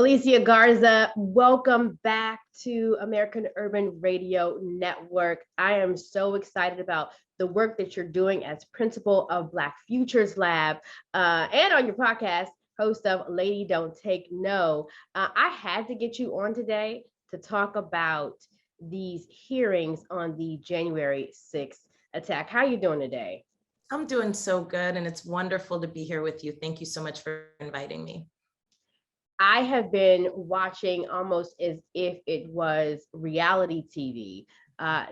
Alicia Garza, welcome back to American Urban Radio Network. I am so excited about the work that you're doing as principal of Black Futures Lab and on your podcast, host of Lady Don't Take No. I had to get you on today to talk about these hearings on the January 6th attack. How are you doing today? I'm doing so good, and it's wonderful to be here with you. Thank you so much for inviting me. I have been watching almost as if it was reality TV,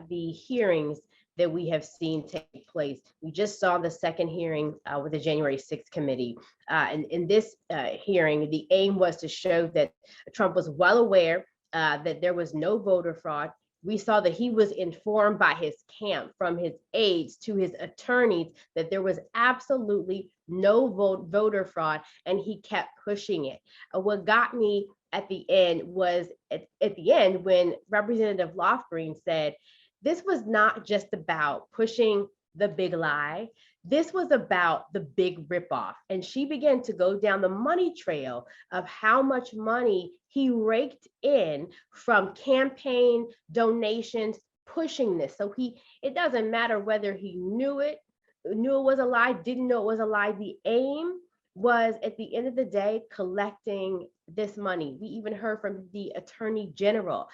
the hearings that we have seen take place. We just saw the second hearing with the January 6th committee. And in this hearing, the aim was to show that Trump was well aware that there was no voter fraud. We saw that he was informed by his camp, from his aides to his attorneys, that there was absolutely no voter fraud, and he kept pushing it. What got me at the end was at the end when Representative Lofgren said, this was not just about pushing the big lie. This was about the big ripoff. And she began to go down the money trail of how much money he raked in from campaign donations, pushing this. So it doesn't matter whether he knew it was a lie, didn't know it was a lie. The aim was, at the end of the day, collecting this money. We even heard from the Attorney General,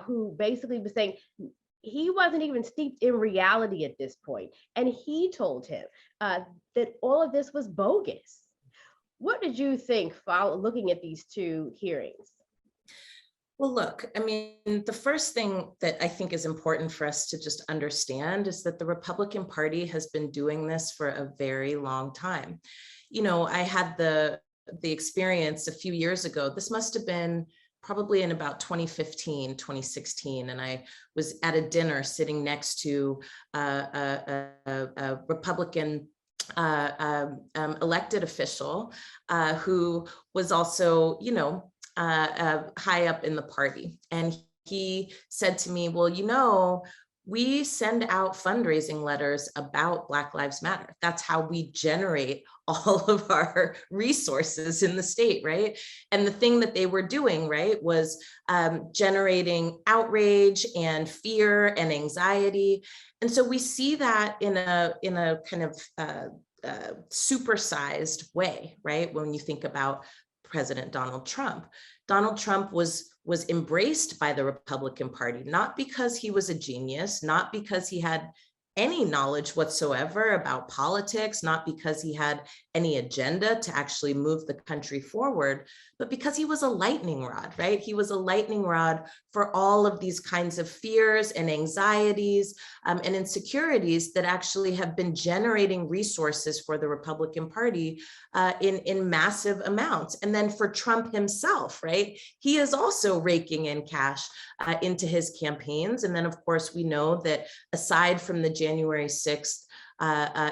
who basically was saying he wasn't even steeped in reality at this point. And he told him that all of this was bogus. What did you think looking at these two hearings? Well, look, I mean, the first thing that I think is important for us to just understand is that the Republican Party has been doing this for a very long time. You know, I had the experience a few years ago. This must have been probably in about 2015, 2016. And I was at a dinner sitting next to a Republican elected official who was also, high up in the party. And he said to me, well, we send out fundraising letters about Black Lives Matter. That's how we generate all of our resources in the state, right? And the thing that they were doing, right, was generating outrage and fear and anxiety. And so we see that in a kind of supersized way, right? When you think about President Donald Trump. Donald Trump was embraced by the Republican Party, not because he was a genius, not because he had any knowledge whatsoever about politics, not because he had any agenda to actually move the country forward, but because he was a lightning rod, right? He was a lightning rod for all of these kinds of fears and anxieties and insecurities that actually have been generating resources for the Republican Party in massive amounts. And then for Trump himself, right? He is also raking in cash into his campaigns. And then, of course, we know that aside from the January 6th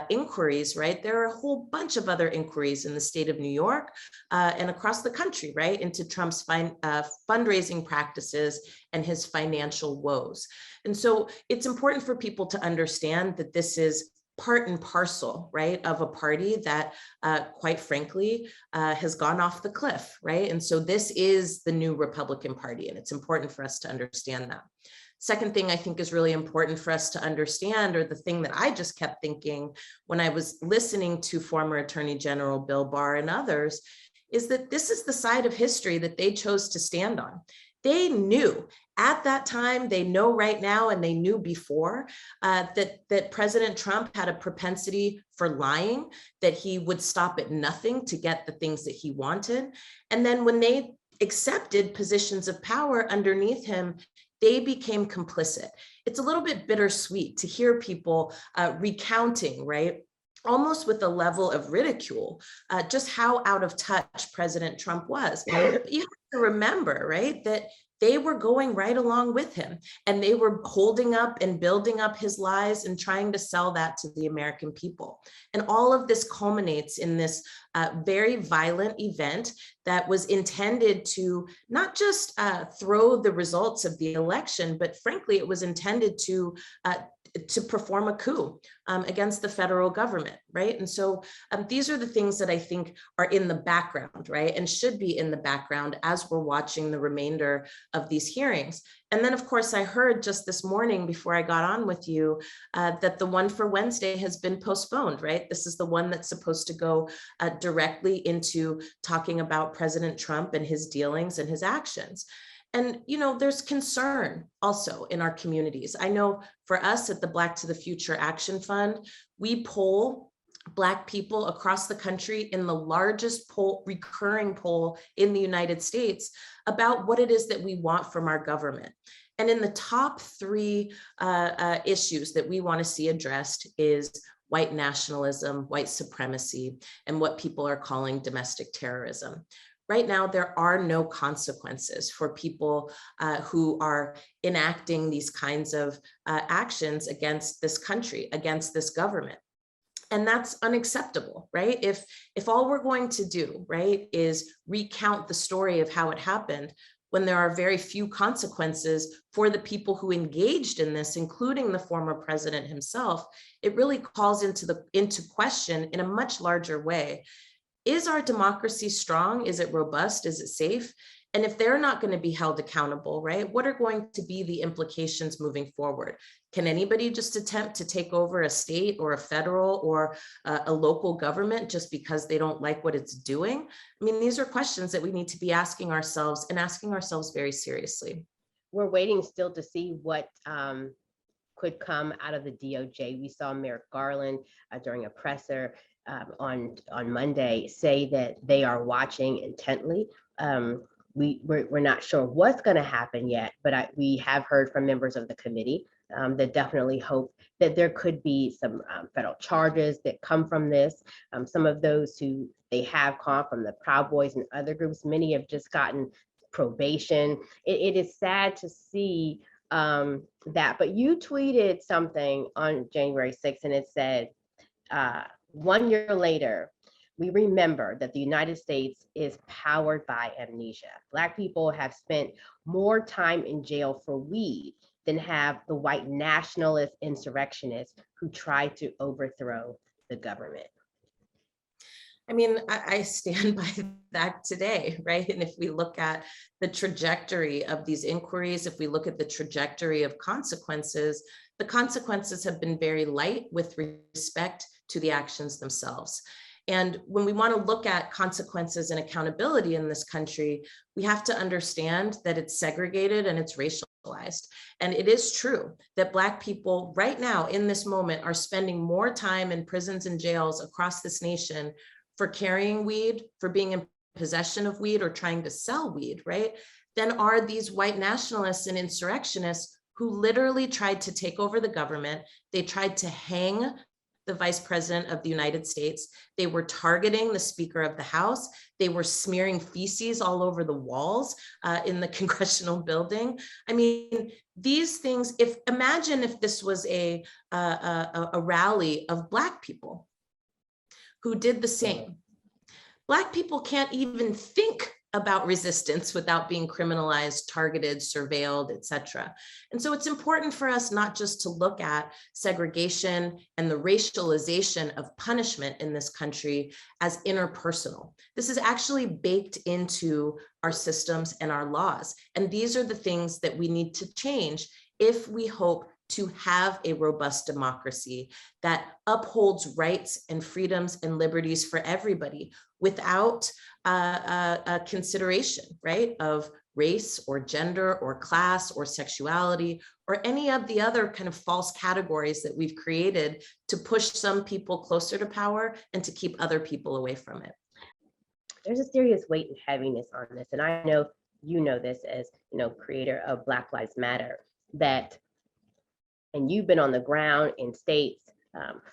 inquiries, right? There are a whole bunch of other inquiries in the state of New York and across the country, right? Into Trump's fundraising practices and his financial woes. And so it's important for people to understand that this is part and parcel, right, of a party that, quite frankly, has gone off the cliff, right? And so this is the new Republican Party, and it's important for us to understand that. Second thing I think is really important for us to understand, or the thing that I just kept thinking when I was listening to former Attorney General Bill Barr and others, is that this is the side of history that they chose to stand on. They knew at that time, they know right now, and they knew before that President Trump had a propensity for lying, that he would stop at nothing to get the things that he wanted. And then when they accepted positions of power underneath him, they became complicit. It's a little bit bittersweet to hear people recounting, right? Almost with a level of ridicule, just how out of touch President Trump was. But you have to remember, right, that they were going right along with him, and they were holding up and building up his lies and trying to sell that to the American people. And all of this culminates in this very violent event that was intended to not just throw the results of the election, but frankly, it was intended to to perform a coup against the federal government, right? And so these are the things that I think are in the background, right? And should be in the background as we're watching the remainder of these hearings. And then, of course, I heard just this morning before I got on with you that the one for Wednesday has been postponed, right? This is the one that's supposed to go directly into talking about President Trump and his dealings and his actions. And, you know, there's concern also in our communities. I know for us at the Black to the Future Action Fund, we poll Black people across the country in the largest recurring poll in the United States about what it is that we want from our government. And in the top three issues that we want to see addressed is white nationalism, white supremacy, and what people are calling domestic terrorism. Right now, there are no consequences for people who are enacting these kinds of actions against this country, against this government. And that's unacceptable, right? If all we're going to do, right, is recount the story of how it happened, when there are very few consequences for the people who engaged in this, including the former president himself, it really calls into question in a much larger way. Is our democracy strong? Is it robust? Is it safe? And if they're not going to be held accountable, right, what are going to be the implications moving forward? Can anybody just attempt to take over a state or a federal or a local government just because they don't like what it's doing? I mean, these are questions that we need to be asking ourselves and asking ourselves very seriously. We're waiting still to see what could come out of the DOJ. We saw Merrick Garland during a presser on Monday say that they are watching intently. We're not sure what's going to happen yet, but we have heard from members of the committee that definitely hope that there could be some federal charges that come from this. Some of those who they have caught from the Proud Boys and other groups, many have just gotten probation. It is sad to see that, but you tweeted something on January 6th and it said, 1 year later, we remember that the United States is powered by amnesia. Black people have spent more time in jail for weed than have the white nationalist insurrectionists who tried to overthrow the government. I mean, I stand by that today, right? And if we look at the trajectory of these inquiries, if we look at the trajectory of consequences, the consequences have been very light with respect to the actions themselves. And when we want to look at consequences and accountability in this country, we have to understand that it's segregated and it's racialized. And it is true that Black people right now in this moment are spending more time in prisons and jails across this nation for carrying weed, for being in possession of weed or trying to sell weed, right? Than are these white nationalists and insurrectionists who literally tried to take over the government. They tried to hang the Vice President of the United States. They were targeting the Speaker of the House. They were smearing feces all over the walls in the congressional building. I mean, these things, imagine if this was a rally of Black people who did the same. Black people can't even think about resistance without being criminalized, targeted, surveilled, etc. And so it's important for us not just to look at segregation and the racialization of punishment in this country as interpersonal. This is actually baked into our systems and our laws. And these are the things that we need to change if we hope to have a robust democracy that upholds rights and freedoms and liberties for everybody without a consideration, right, of race or gender or class or sexuality or any of the other kind of false categories that we've created to push some people closer to power and to keep other people away from it. There's a serious weight and heaviness on this. And I know you know this as, creator of Black Lives Matter, that and you've been on the ground in states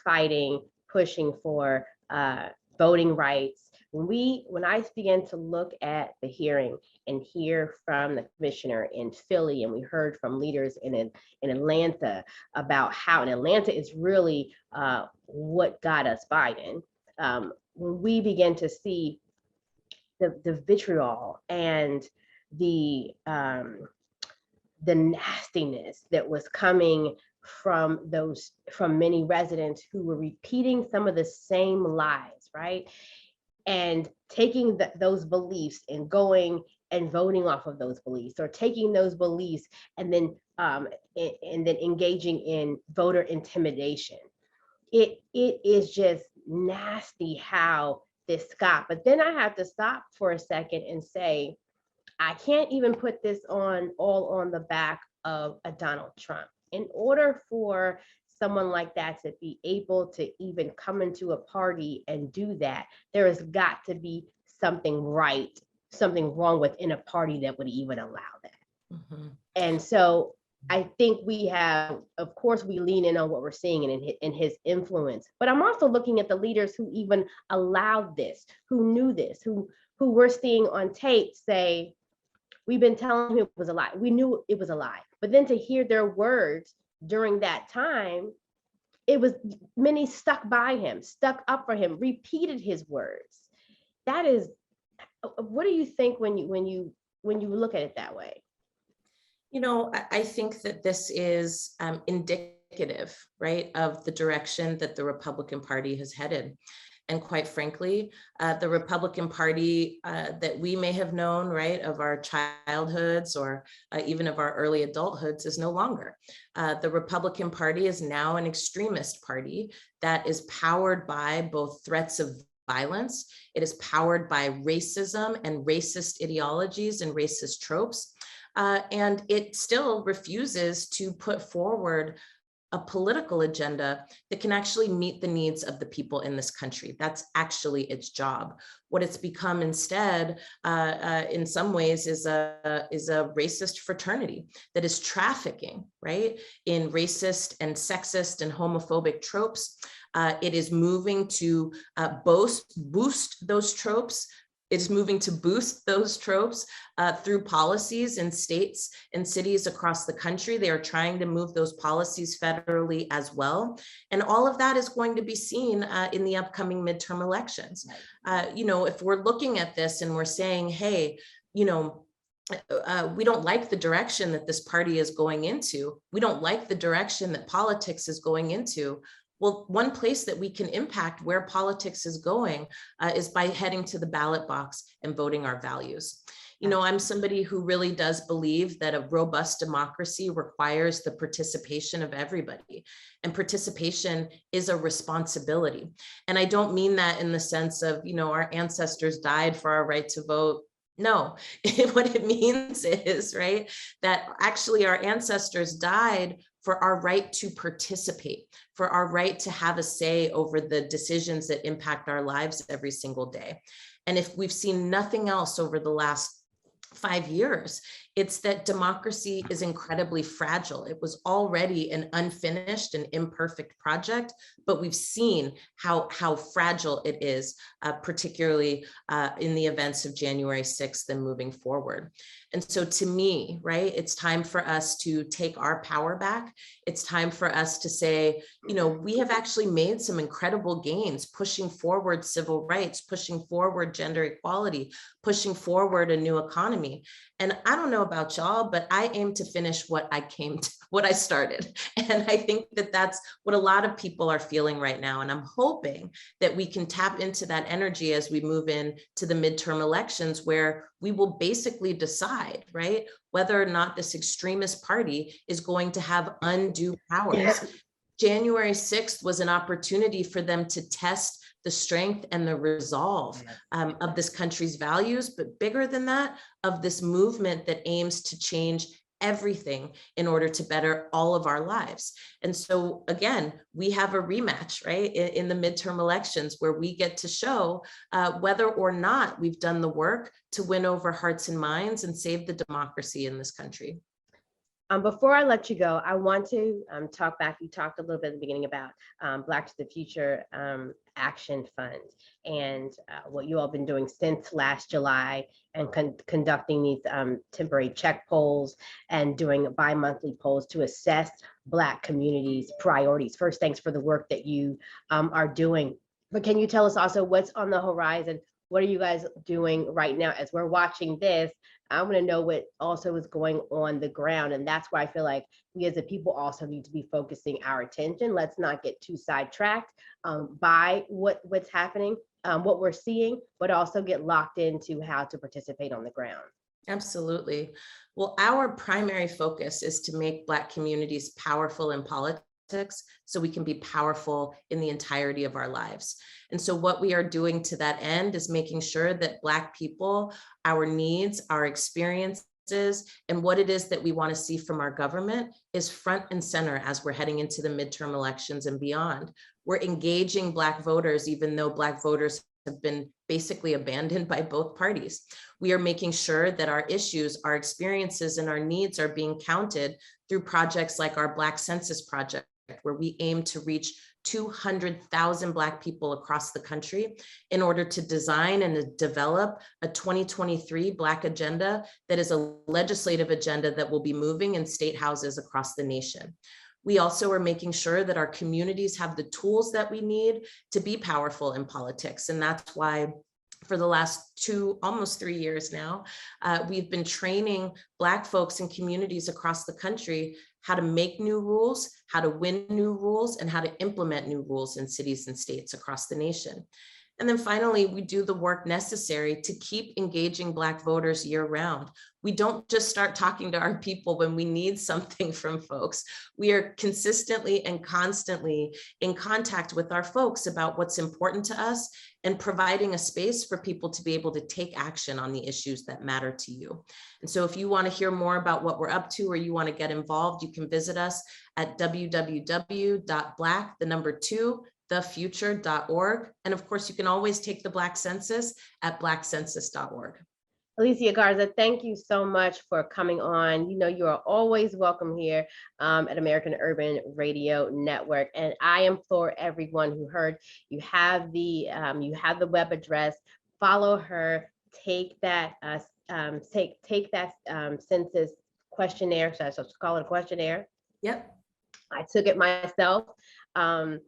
fighting, pushing for voting rights. When I began to look at the hearing and hear from the commissioner in Philly, and we heard from leaders in Atlanta about how, and Atlanta is really what got us Biden. When we began to see the vitriol and the nastiness that was coming from many residents who were repeating some of the same lies, right? And taking those beliefs and going and voting off of those beliefs, or taking those beliefs and then engaging in voter intimidation. It is just nasty how this got. But then I have to stop for a second and say, I can't even put this all on the back of a Donald Trump. In order for someone like that to be able to even come into a party and do that, there has got to be something wrong within a party that would even allow that. Mm-hmm. And so I think we have, of course, we lean in on what we're seeing in his influence, but I'm also looking at the leaders who even allowed this, who knew this, who we're seeing on tape say, we've been telling him it was a lie. We knew it was a lie. But then to hear their words during that time, it was many stuck by him, stuck up for him, repeated his words. That is, what do you think when you look at it that way? You know, I think that this is indicative, right, of the direction that the Republican Party has headed. And quite frankly, the Republican Party that we may have known, right, of our childhoods or even of our early adulthoods is no longer. The Republican Party is now an extremist party that is powered by both threats of violence. It is powered by racism and racist ideologies and racist tropes. And it still refuses to put forward a political agenda that can actually meet the needs of the people in this country. That's actually its job. What it's become instead, in some ways, is a racist fraternity that is trafficking, right, in racist and sexist and homophobic tropes. It is moving to boost those tropes. It is moving to boost those tropes through policies in states and cities across the country. They are trying to move those policies federally as well. And all of that is going to be seen in the upcoming midterm elections. You know, if we're looking at this and we're saying, hey, you know, we don't like the direction that this party is going into. We don't like the direction that politics is going into. Well, one place that we can impact where politics is going is by heading to the ballot box and voting our values. You know, I'm somebody who really does believe that a robust democracy requires the participation of everybody, and participation is a responsibility. And I don't mean that in the sense of, you know, our ancestors died for our right to vote. No, what it means is, right, that actually our ancestors died for our right to participate, for our right to have a say over the decisions that impact our lives every single day. And if we've seen nothing else over the last 5 years, it's that democracy is incredibly fragile. It was already an unfinished and imperfect project, but we've seen how fragile it is, particularly in the events of January 6th and moving forward. And so to me, right, it's time for us to take our power back. It's time for us to say, you know, we have actually made some incredible gains pushing forward civil rights, pushing forward gender equality, pushing forward a new economy. And I don't know about y'all, but I aim to finish what I started. And I think that that's what a lot of people are feeling right now. And I'm hoping that we can tap into that energy as we move into the midterm elections, where we will basically decide, right, whether or not this extremist party is going to have undue powers. Yeah. January 6th was an opportunity for them to test the strength and the resolve of this country's values, but bigger than that, of this movement that aims to change everything in order to better all of our lives. And so again, we have a rematch, right, in the midterm elections, where we get to show whether or not we've done the work to win over hearts and minds and save the democracy in this country. Before I let you go, I want to talk back. You talked a little bit at the beginning about Black to the Future Action Fund and what you all been doing since last July, and conducting these temporary check polls and doing bi-monthly polls to assess Black communities' priorities. First, thanks for the work that you are doing. But can you tell us also what's on the horizon? what are you guys doing right now as we're watching this? I want to know what also is going on the ground. And that's why I feel like we as a people also need to be focusing our attention. Let's not get too sidetracked by what's happening, what we're seeing, but also get locked into how to participate on the ground. Absolutely. Well, our primary focus is to make Black communities powerful in politics so we can be powerful in the entirety of our lives. And so what we are doing to that end is making sure that Black people, our needs, our experiences, and what it is that we want to see from our government is front and center as we're heading into the midterm elections and beyond. We're engaging Black voters, even though Black voters have been basically abandoned by both parties. We are making sure that our issues, our experiences, and our needs are being counted through projects like our Black Census Project, where we aim to reach 200,000 Black people across the country in order to design and develop a 2023 Black agenda that is a legislative agenda that will be moving in state houses across the nation. We also are making sure that our communities have the tools that we need to be powerful in politics. And that's why for the last almost 3 years now, we've been training Black folks in communities across the country how to make new rules, how to win new rules, and how to implement new rules in cities and states across the nation. And then finally, we do the work necessary to keep engaging Black voters year round. We don't just start talking to our people when we need something from folks. We are consistently and constantly in contact with our folks about what's important to us and providing a space for people to be able to take action on the issues that matter to you. And so if you want to hear more about what we're up to or you want to get involved, you can visit us at www.black2thefuture.org. And of course, you can always take the Black Census at blackcensus.org. Alicia Garza, thank you so much for coming on. You know, you are always welcome here at American Urban Radio Network. And I implore everyone who heard, you have the web address, follow her, take that census questionnaire. So I should call it a questionnaire. Yep. I took it myself. And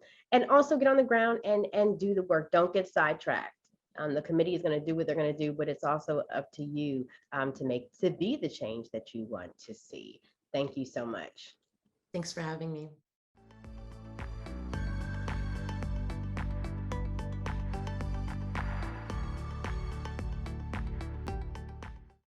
also get on the ground and do the work. Don't get sidetracked. The committee is going to do what they're going to do, but it's also up to you to be the change that you want to see. Thank you so much. Thanks for having me.